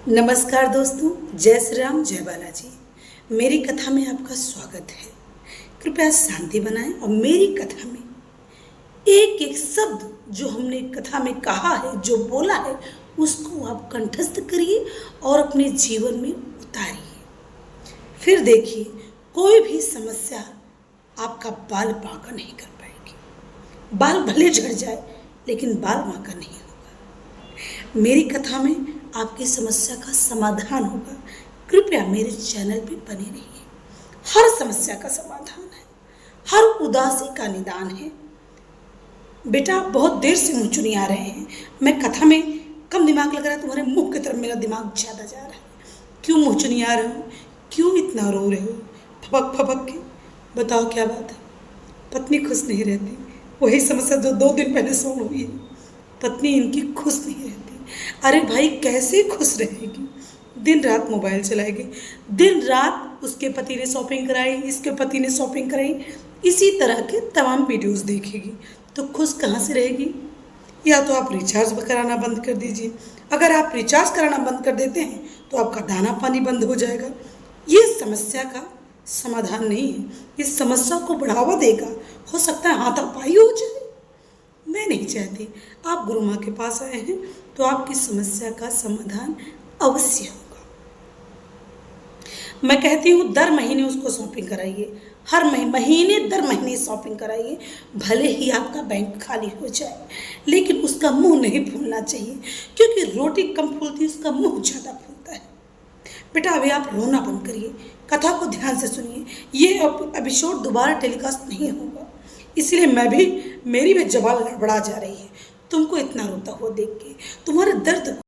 नमस्कार दोस्तों, जय श्री राम, जय बालाजी। मेरी कथा में आपका स्वागत है। कृपया शांति बनाएं और मेरी कथा में एक एक शब्द जो हमने कथा में कहा है, जो बोला है, उसको आप कंठस्थ करिए और अपने जीवन में उतारिए। फिर देखिए, कोई भी समस्या आपका बाल बांका नहीं कर पाएगी। बाल भले झड़ जाए लेकिन बाल बांका नहीं होगा। मेरी कथा में आपकी समस्या का समाधान होगा। कृपया मेरे चैनल पे बने रहिए। हर समस्या का समाधान है, हर उदासी का निदान है। बेटा, आप बहुत देर से मुँह चुनिया रहे हैं। मैं कथा में कम दिमाग लग रहा है, तुम्हारे मुंह की तरफ मेरा दिमाग ज़्यादा जा रहा है। क्यों मुँह चुनिया रहे हो? क्यों इतना रो रहे हो फपक फपक के? बताओ क्या बात है? पत्नी खुश नहीं रहती, वही समस्या जो 2 दिन पहले सॉल्व हुई है। पत्नी इनकी खुश नहीं रहती। अरे भाई, कैसे खुश रहेगी? दिन रात मोबाइल चलाएगी, दिन रात उसके पति ने शॉपिंग कराई, इसके पति ने शॉपिंग कराई, इसी तरह के तमाम वीडियोस देखेगी, तो खुश कहाँ से रहेगी? या तो आप रिचार्ज कराना बंद कर दीजिए। अगर आप रिचार्ज कराना बंद कर देते हैं तो आपका दाना पानी बंद हो जाएगा। ये समस्या का समाधान नहीं है, इस समस्या को बढ़ावा देगा। हो सकता है हाथापाई हो जाए। मैं नहीं चाहती। आप गुरु माँ के पास आए हैं तो आपकी समस्या का समाधान अवश्य होगा। मैं कहती हूँ, दर महीने उसको शॉपिंग कराइए। हर महीने दर महीने शॉपिंग कराइए। भले ही आपका बैंक खाली हो जाए, लेकिन उसका मुंह नहीं फूलना चाहिए, क्योंकि रोटी कम फूलती है, उसका मुंह ज़्यादा फूलता है। बेटा, अभी आप रोना बंद करिए, कथा को ध्यान से सुनिए। ये एपिसोड दोबारा टेलीकास्ट नहीं होगा, इसलिए मेरी भी जबान लड़बड़ा जा रही है तुमको इतना रोता हुआ देख के। तुम्हारा दर्द,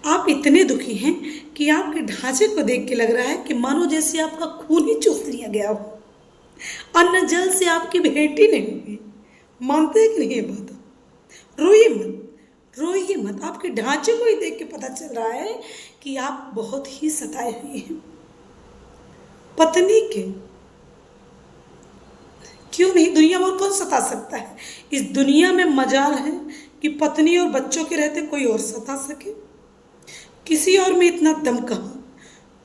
आप इतने दुखी हैं कि आपके ढांचे को देख के लग रहा है कि मानो जैसे आपका खून ही चूस लिया गया हो। अन्न जल से आपकी भेंट ही नहीं हुई। मानते हैं कि नहीं ये बात? रोइए मत, रोइए मत। आपके ढांचे को ही देख के पता चल रहा है कि आप बहुत ही सताए हुए हैं। पत्नी के क्यों नहीं, दुनिया में कौन सता सकता है? इस दुनिया में मजाल है कि पत्नी और बच्चों के रहते कोई और सता सके। किसी और में इतना दम कहाँ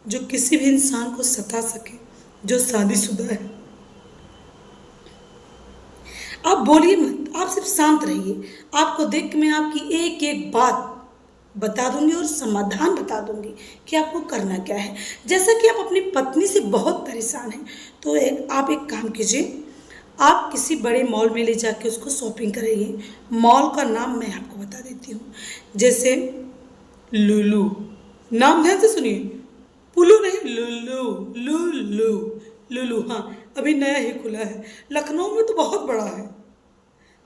जो किसी भी इंसान को सता सके जो शादीशुदा है। आप बोलिए मत, आप सिर्फ शांत रहिए। आपको देख के मैं आपकी एक एक बात बता दूंगी और समाधान बता दूंगी कि आपको करना क्या है। जैसा कि आप अपनी पत्नी से बहुत परेशान हैं, तो आप एक काम कीजिए, आप किसी बड़े मॉल में ले जाके उसको शॉपिंग कराइए। मॉल का नाम मैं आपको बता देती हूँ, जैसे लुलु। नाम ध्यान से सुनिए, पुलु नहीं, लुलु। लुलु लुलु, हाँ, अभी नया ही खुला है। लखनऊ में तो बहुत बड़ा है।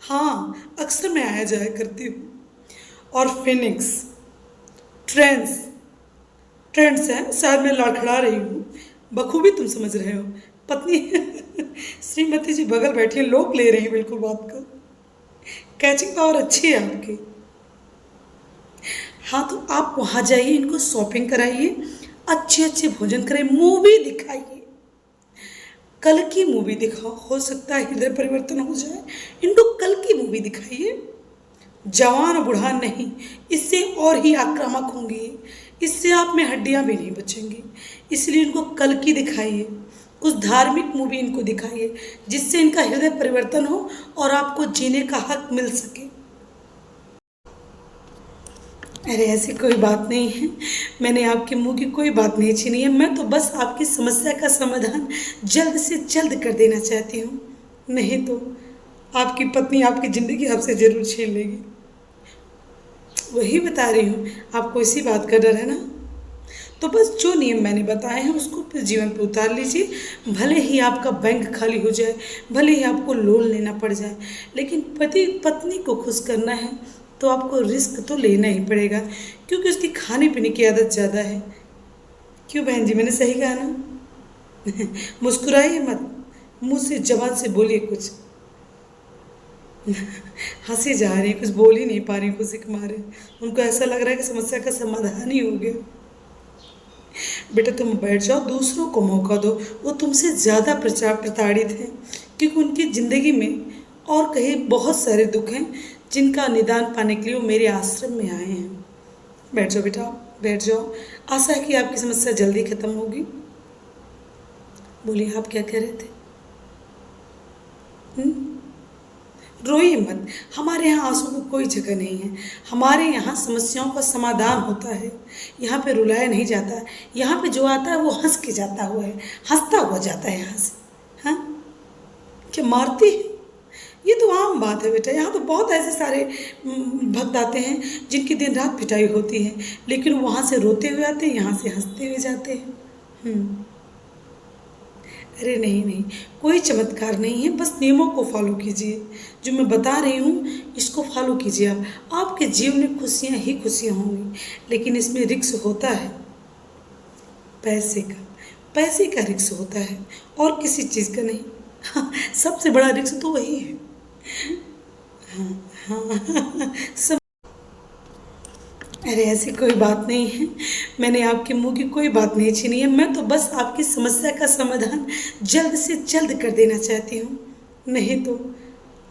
हाँ, अक्सर मैं आया जाया करती हूँ। और फिनिक्स, ट्रेंड्स, ट्रेंड्स है, शायद मैं लड़खड़ा रही हूँ, बखूबी तुम समझ रहे हो। पत्नी श्रीमती जी बगल बैठी है, लोग ले रही हैं बिल्कुल बात को। कैचिंग पावर अच्छी है आपकी। हाँ, तो आप वहाँ जाइए, इनको शॉपिंग कराइए, अच्छे अच्छे भोजन कराइए, मूवी दिखाइए। कल की मूवी दिखाओ, हो सकता है हृदय परिवर्तन हो जाए। इनको कल की मूवी दिखाइए, जवान बूढ़ा नहीं, इससे और ही आक्रामक होंगी, इससे आप में हड्डियाँ भी नहीं बचेंगी। इसलिए इनको कल की दिखाइए, कुछ धार्मिक मूवी इनको दिखाइए, जिससे इनका हृदय परिवर्तन हो और आपको जीने का हक मिल सके। अरे ऐसी कोई बात नहीं है, मैंने आपके मुंह की कोई बात नहीं छीनी है। मैं तो बस आपकी समस्या का समाधान जल्द से जल्द कर देना चाहती हूँ, नहीं तो आपकी पत्नी आपकी ज़िंदगी आपसे ज़रूर छीन लेगी। वही बता रही हूँ, आपको इसी बात का डर है ना? तो बस जो नियम मैंने बताए हैं उसको फिर जीवन पर उतार लीजिए। भले ही आपका बैंक खाली हो जाए, भले ही आपको लोन लेना पड़ जाए, लेकिन पत्नी को खुश करना है तो आपको रिस्क तो लेना ही पड़ेगा, क्योंकि उसकी खाने पीने की आदत ज़्यादा है। क्यों बहन जी, मैंने सही कहा ना? मुस्कुराइए मत, मुँह से जबान से बोलिए कुछ। हंसी जा रही, कुछ बोल ही नहीं पा रही खुशी के मारे। उनको ऐसा लग रहा है कि समस्या का समाधान ही हो गया। बेटा, तुम बैठ जाओ, दूसरों को मौका दो। वो तुमसे ज़्यादा प्रताड़ित हैं, क्योंकि उनकी ज़िंदगी में और कहीं बहुत सारे दुख हैं जिनका निदान पाने के लिए वो मेरे आश्रम में आए हैं। बैठ जाओ बेटा, बैठ जाओ। आशा है कि आपकी समस्या जल्दी खत्म होगी। बोलिए, आप क्या कह रहे थे? हम्म? रोइए मत। हमारे यहाँ आंसू को कोई जगह नहीं है। हमारे यहाँ समस्याओं का समाधान होता है। यहाँ पे रुलाया नहीं जाता है। यहाँ पे जो आता है वो हंस के जाता हुआ है, हंसता हुआ जाता है यहाँ से। हाँ, क्या मारती है? ये तो आम बात है बेटा। यहाँ तो बहुत ऐसे सारे भक्त आते हैं जिनकी दिन रात पिटाई होती है, लेकिन वहाँ से रोते हुए आते हैं, यहाँ से हंसते हुए जाते हैं। अरे नहीं नहीं, कोई चमत्कार नहीं है। बस नियमों को फॉलो कीजिए। जो मैं बता रही हूँ इसको फॉलो कीजिए आप। आपके जीवन में खुशियाँ ही खुशियाँ होंगी, लेकिन इसमें रिस्क होता है पैसे का। पैसे का रिस्क होता है और किसी चीज़ का नहीं। हाँ, सबसे बड़ा रिस्क तो वही है। हाँ हाँ सब। अरे ऐसी कोई बात नहीं है। मैंने आपके मुंह की कोई बात नहीं छीनी है। मैं तो बस आपकी समस्या का समाधान जल्द से जल्द कर देना चाहती हूँ। नहीं तो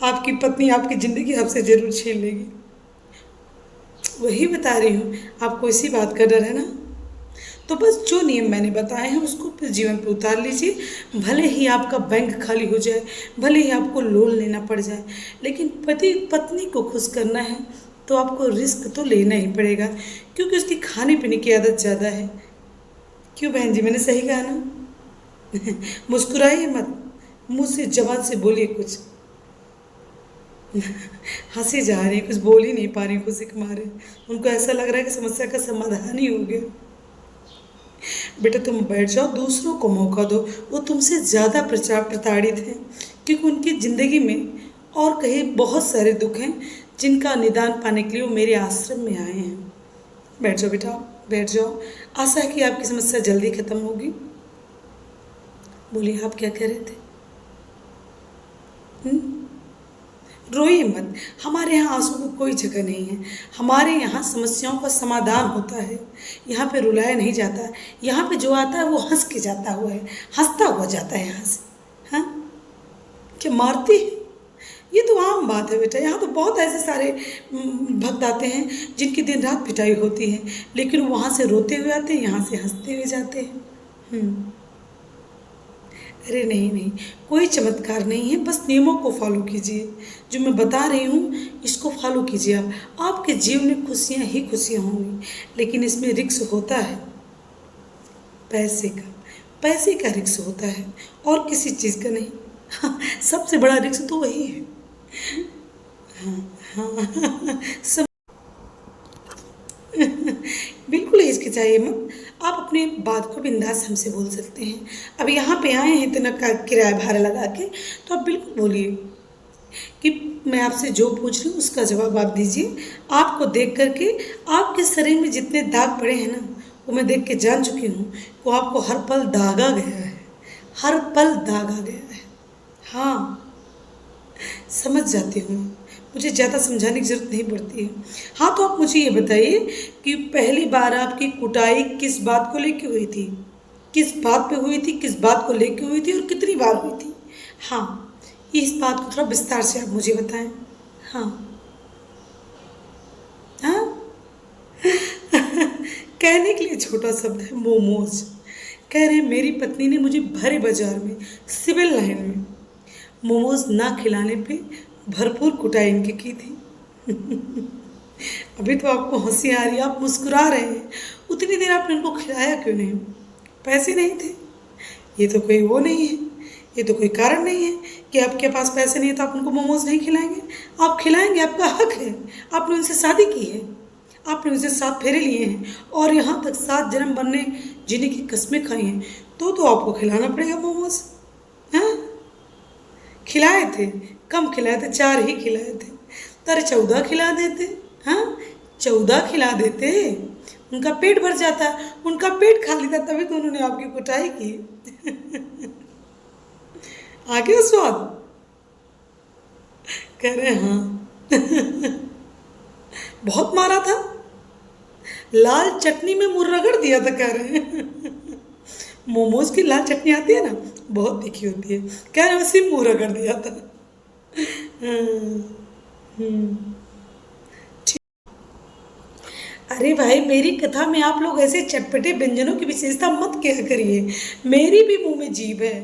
आपकी पत्नी आपकी ज़िंदगी आपसे ज़रूर छीन लेगी। वही बता रही हूँ, आपको इसी बात का डर है ना? तो बस जो नियम मैंने बताए हैं उसको फिर जीवन पर उतार लीजिए। भले ही आपका बैंक खाली हो जाए, भले ही आपको लोन लेना पड़ जाए, लेकिन पति पत्नी को खुश करना है तो आपको रिस्क तो लेना ही पड़ेगा, क्योंकि उसकी खाने पीने की आदत ज़्यादा है। क्यों बहन जी, मैंने सही कहा ना? मुस्कुराइए मत, मुंह से जबान से बोलिए कुछ। हंसी जा रही, कुछ बोल ही नहीं पा रही खुशी के मारे। उनको ऐसा लग रहा है कि समस्या का समाधान ही हो गया। बेटा तुम बैठ जाओ, दूसरों को मौका दो। वो तुमसे ज़्यादा प्रताड़ित हैं, क्योंकि उनकी ज़िंदगी में और कहीं बहुत सारे दुख हैं जिनका निदान पाने के लिए वो मेरे आश्रम में आए हैं। बैठ जाओ बेटा, बैठ जाओ। आशा है कि आपकी समस्या जल्दी खत्म होगी। बोलिए, आप क्या कह रहे थे? रोइए मत। हमारे यहाँ आंसू को कोई जगह नहीं है। हमारे यहाँ समस्याओं का समाधान होता है। यहाँ पे रुलाया नहीं जाता है। यहाँ पे जो आता है वो हंस के जाता हुआ है, हंसता हुआ जाता है यहाँ से। हाँ, क्या मारती है? ये तो आम बात है बेटा। यहाँ तो बहुत ऐसे सारे भक्त आते हैं जिनकी दिन रात पिटाई होती है, लेकिन वहाँ से रोते हुए आते हैं, यहाँ से हंसते हुए जाते हैं। अरे नहीं नहीं, कोई चमत्कार नहीं है। बस नियमों को फॉलो कीजिए। जो मैं बता रही हूँ इसको फॉलो कीजिए आप। आपके जीवन में खुशियाँ ही खुशियाँ होंगी, लेकिन इसमें रिस्क होता है पैसे का। पैसे का रिस्क होता है और किसी चीज़ का नहीं। हाँ, सबसे बड़ा रिस्क तो वही है। हाँ हाँ सब। बिल्कुल हिचकिचाइए मत। आप अपनी बात को बिंदास हमसे बोल सकते हैं। अब यहाँ पे आए हैं इतना किराया भाड़ा लगा के, तो आप बिल्कुल बोलिए कि मैं आपसे जो पूछ रही हूँ उसका जवाब आप दीजिए। आपको देख करके आपके शरीर में जितने दाग पड़े हैं ना, वो मैं देख के जान चुकी हूँ। वो आपको हर पल दागा गया है, हर पल दागा गया है। हाँ, समझ जाती हूँ। मुझे ज़्यादा समझाने की ज़रूरत नहीं पड़ती है। हाँ, तो आप मुझे ये बताइए कि पहली बार आपकी कुटाई किस बात को लेके हुई थी? किस बात पे हुई थी, किस बात को लेके हुई थी और कितनी बार हुई थी? हाँ, इस बात को थोड़ा विस्तार से आप मुझे बताएं। हाँ हाँ। कहने के लिए छोटा शब्द है मोमोज। कह रहे हैं मेरी पत्नी ने मुझे भरे बाजार में, सिविल लाइन में मोमोज ना खिलाने पे भरपूर कुटाई इनकी की थी। अभी तो आपको हंसी आ रही है, आप मुस्कुरा रहे हैं। उतनी देर आपने उनको खिलाया क्यों नहीं? पैसे नहीं थे? ये तो कोई वो नहीं है, ये तो कोई कारण नहीं है कि आपके पास पैसे नहीं है तो आप उनको मोमोज नहीं खिलाएंगे। आप खिलाएंगे, आपका हक है। आपने उनसे शादी की है, आपने उनसे 7 फेरे लिए हैं और यहाँ तक 7 जन्म बनने जीने की कस्में खाई हैं, तो आपको खिलाना पड़ेगा मोमोज। हाँ, खिलाए थे, कम खिलाए थे, 4 ही खिलाए थे। अरे 14 खिला देते। हाँ, 14 खिला देते, उनका पेट भर जाता। उनका पेट खाली था तभी तो उन्होंने आपकी कुटाई की। आ गया स्वाद? कह रहे हाँ। बहुत मारा था, लाल चटनी में मुँह रगड़ दिया था। कह रहे हैं मोमोज की लाल चटनी आती है ना, बहुत तीखी होती है। कह रहे उसी मुँह रगड़ दिया था। अरे भाई, मेरी कथा में आप लोग ऐसे चटपटे व्यंजनों की विशेषता मत क्या करिए। मेरी भी मुंह में जीभ है।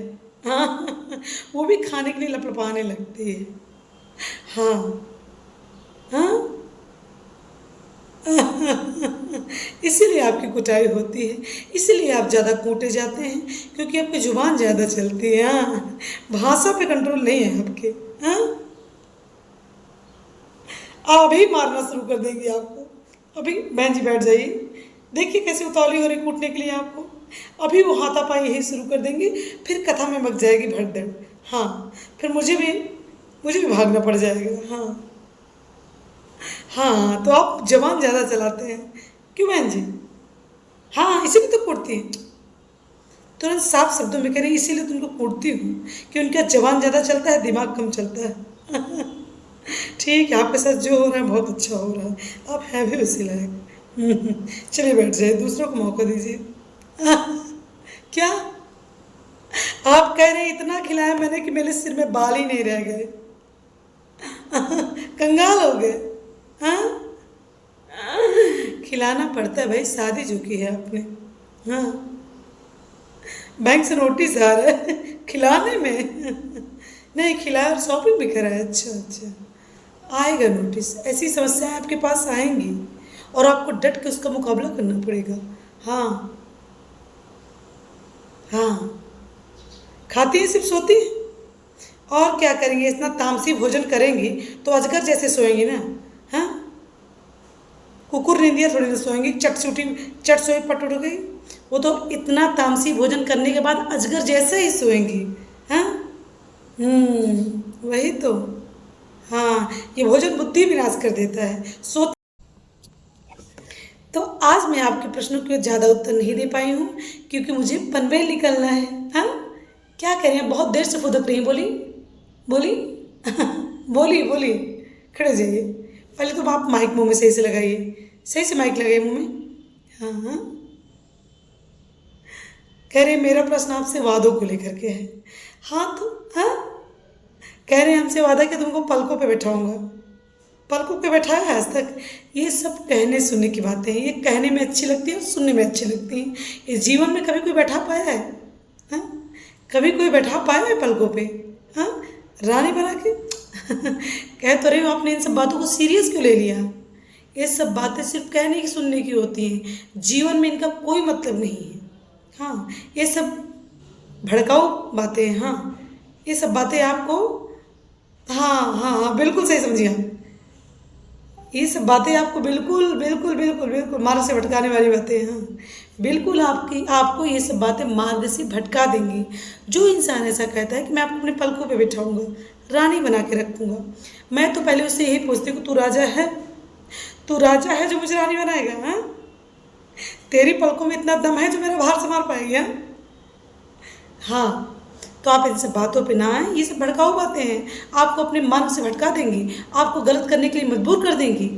हाँ, वो भी खाने के लिए लपलपाने लगती है। हाँ। हाँ। इसीलिए आपकी कुटाई होती है, इसीलिए आप ज़्यादा कूटे जाते हैं, क्योंकि आपकी जुबान ज़्यादा चलती है। हाँ, भाषा पे कंट्रोल नहीं है आपके। हाँ, अभी मारना शुरू कर देंगी आपको। अभी बहन जी बैठ जाइए, देखिए कैसे उतावली हो रही कूटने के लिए आपको। अभी वो हाथापाई यही शुरू कर देंगे, फिर कथा में मच जाएगी भगदड़। हाँ, फिर मुझे भी भागना पड़ जाएगा। हाँ। हाँ, तो आप जबान ज़्यादा चलाते हैं, क्यों बहन जी? हाँ, इसीलिए तो कूटती हैं। तुरंत साफ शब्दों में कह रही, इसीलिए तुमको कूटती हूँ कि उनका जबान ज़्यादा चलता है, दिमाग कम चलता है। ठीक है, आपके साथ जो हो रहा है बहुत अच्छा हो रहा है, आप हैं भी उसी लायक। चलिए बैठ जाइए, दूसरों को मौका दीजिए। क्या? आप कह रहे हैं इतना खिलाया मैंने कि मेरे सिर में बाल ही नहीं रह गए। कंगाल हो गए। हाँ, खिलाना पड़ता है भाई, शादी जो की है आपने। हाँ, बैंक से नोटिस आ रहा है खिलाने में। नहीं खिलाया और शॉपिंग भी करा है। अच्छा अच्छा, आएगा नोटिस। ऐसी समस्याएं आपके पास आएंगी और आपको डट के उसका मुकाबला करना पड़ेगा। हाँ। हाँ, खाती हैं सिर्फ सोती हैं, और क्या करेंगे? इतना तामसी भोजन करेंगी तो अजगर जैसे सोएंगी ना। हाँ, कुकुर निंदिया थोड़ी ना सोएंगी, चट छुटी चट सोई पट उठ गई। वो तो इतना तामसी भोजन करने के बाद अजगर जैसे ही सोएंगी। हाँ। वही तो। हाँ, ये भोजन बुद्धि विनाश कर देता है। सो तो आज मैं आपके प्रश्नों के ज़्यादा उत्तर नहीं दे पाई हूँ, क्योंकि मुझे पनवेल निकलना है। हाँ, क्या करें, बहुत देर से फुदक रही बोली बोली। बोली बोली, खड़े जाइए। पहले तो आप माइक मुंह में सही से लगाइए, सही से माइक लगाइए मुंह में। हाँ हाँ। कह रहे मेरा प्रश्न आपसे वादों को लेकर के है। हाँ तो हाँ, कह रहे हैं हमसे वादा कि तुमको पलकों पे बैठाऊंगा। पलकों पे बैठाया है आज तक? ये सब कहने सुनने की बातें हैं, ये कहने में अच्छी लगती है और सुनने में अच्छी लगती हैं। इस जीवन में कभी कोई बैठा पाया है? हाँ, कभी कोई बैठा पाया है पलकों पे? हाँ, रानी बना के। कह तो रही हूँ, आपने इन सब बातों को सीरियस क्यों ले लिया? ये सब बातें सिर्फ कहने की सुनने की होती हैं, जीवन में इनका कोई मतलब नहीं है। हाँ, ये सब भड़काऊ बातें हैं। हाँ, ये सब बातें आपको, हाँ हाँ हाँ, बिल्कुल सही समझिए आप। ये सब बातें आपको बिल्कुल बिल्कुल बिल्कुल बिल्कुल मार्ग से भटकाने वाली बातें हैं। हाँ, बिल्कुल आपको ये सब बातें मार्ग से भटका देंगी। जो इंसान ऐसा कहता है कि मैं आपको अपने पलकों पे बिठाऊंगा, रानी बना के रखूंगा, मैं तो पहले उससे यही पूछती हूँ कि तू राजा है? तू राजा है जो मुझे रानी बनाएगा? हाँ, तेरी पलकों में इतना दम है जो मेरा भार संभाल पाएगी? हाँ। हाँ, तो आप इन सब बातों पे ना आए, ये सब भड़काऊ बातें हैं, आपको अपने मार्ग से भटका देंगी, आपको गलत करने के लिए मजबूर कर देंगी।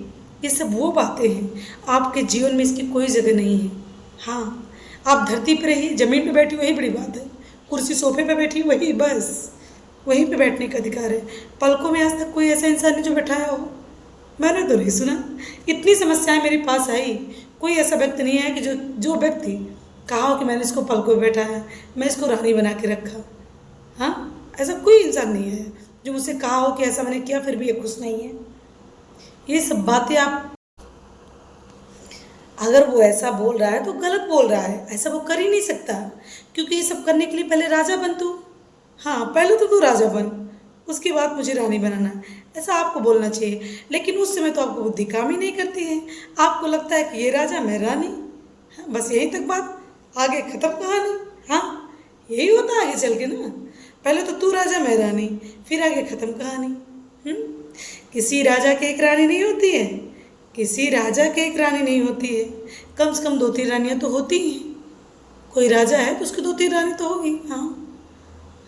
ये सब वो बातें हैं, आपके जीवन में इसकी कोई जगह नहीं है। हाँ, आप धरती पर रहिए, ज़मीन पे बैठी वही बड़ी बात है, कुर्सी सोफे पे बैठी वही, बस वहीं पे बैठने का अधिकार है। पलकों में आज तक कोई ऐसा इंसान नहीं जो बैठाया हो, मैंने तो नहीं सुना। इतनी समस्याएं मेरे पास आई, कोई ऐसा व्यक्ति नहीं है कि जो व्यक्ति कहा हो कि मैंने इसको पलकों पे बैठाया, मैं इसको रानी बना के रखा। हाँ, ऐसा कोई इंसान नहीं है जो मुझसे कहा हो कि ऐसा मैंने किया फिर भी ये खुश नहीं है। ये सब बातें आप, अगर वो ऐसा बोल रहा है तो गलत बोल रहा है, ऐसा वो कर ही नहीं सकता, क्योंकि ये सब करने के लिए पहले राजा बन तू। हाँ, पहले तो तू राजा बन, उसके बाद मुझे रानी बनाना, ऐसा आपको बोलना चाहिए। लेकिन उस समय तो आपको बुद्धि काम ही नहीं करती है, आपको लगता है कि ये राजा मैं रानी। हाँ, बस यहीं तक बात, आगे खत्म कहानी। हाँ, यही होता है आगे चल के ना, पहले तो तू राजा मैं रानी, फिर आगे खत्म कहानी। किसी राजा के एक रानी नहीं होती है, किसी राजा के एक रानी नहीं होती है, कम से कम 2-3 रानियाँ तो होती हैं। कोई राजा है तो उसकी 2-3 रानी तो होगी। हाँ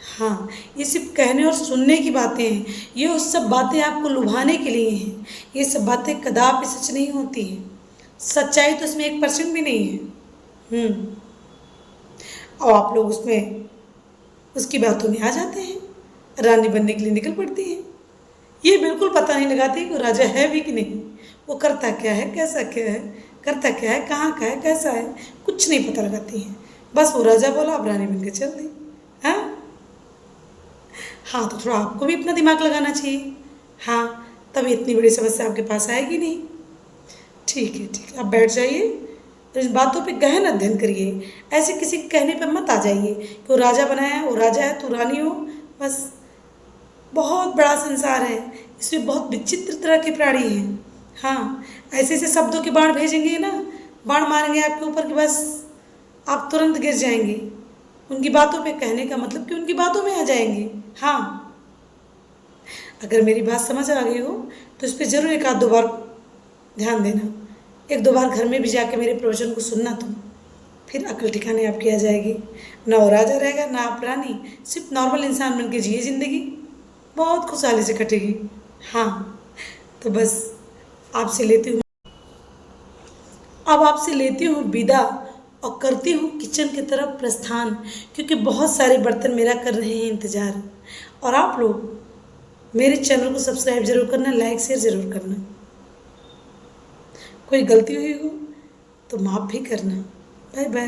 हाँ, ये सिर्फ कहने और सुनने की बातें हैं, ये उस सब बातें आपको लुभाने के लिए हैं। ये सब बातें कदापि सच नहीं होती हैं, सच्चाई तो इसमें 1% भी नहीं है। और आप लोग उसमें उसकी बातों में आ जाते हैं, रानी बनने के लिए निकल पड़ती हैं। ये बिल्कुल पता नहीं लगाती कि वो राजा है भी कि नहीं, वो करता क्या है, कैसा क्या है, करता क्या है, कहाँ का है, कैसा है, कुछ नहीं पता लगाती हैं। बस वो राजा बोला, अब रानी बन के चल दी। हाँ हाँ, तो थोड़ा आपको भी अपना दिमाग लगाना चाहिए। हाँ, तभी इतनी बड़ी समस्या आपके पास आएगी नहीं। ठीक है, ठीक है, आप बैठ जाइए। तो इन बातों पे गहन अध्ययन करिए। ऐसे किसी के कहने पे मत आ जाइए कि वो राजा बनाया है, वो राजा है, तू रानी हो। बस, बहुत बड़ा संसार है, इसमें बहुत विचित्र तरह के प्राणी हैं। हाँ, ऐसे ऐसे शब्दों के बाण भेजेंगे ना, बाण मारेंगे आपके ऊपर कि बस आप तुरंत गिर जाएंगे। उनकी बातों पे कहने का मतलब कि उनकी बातों में आ जाएंगे। हाँ, अगर मेरी बात समझ आ गई हो तो इस पर ज़रूर एक आध दो बार ध्यान देना। एक दो बार घर में भी जाके मेरे प्रवचन को सुनना तुम, फिर अकल ठिकाने आपकी आ जाएगी। ना वो राजा रहेगा, ना आप रानी, सिर्फ नॉर्मल इंसान बन के जिए ज़िंदगी, बहुत खुशहाली से कटेगी। हाँ, तो बस आपसे लेती हूँ, अब आपसे लेती हूँ विदा और करती हूँ किचन की तरफ प्रस्थान, क्योंकि बहुत सारे बर्तन मेरा कर रहे हैं इंतज़ार। और आप लोग मेरे चैनल को सब्सक्राइब जरूर करना, लाइक शेयर ज़रूर करना। कोई गलती हुई हो तो माफ़ भी करना। Bye bye.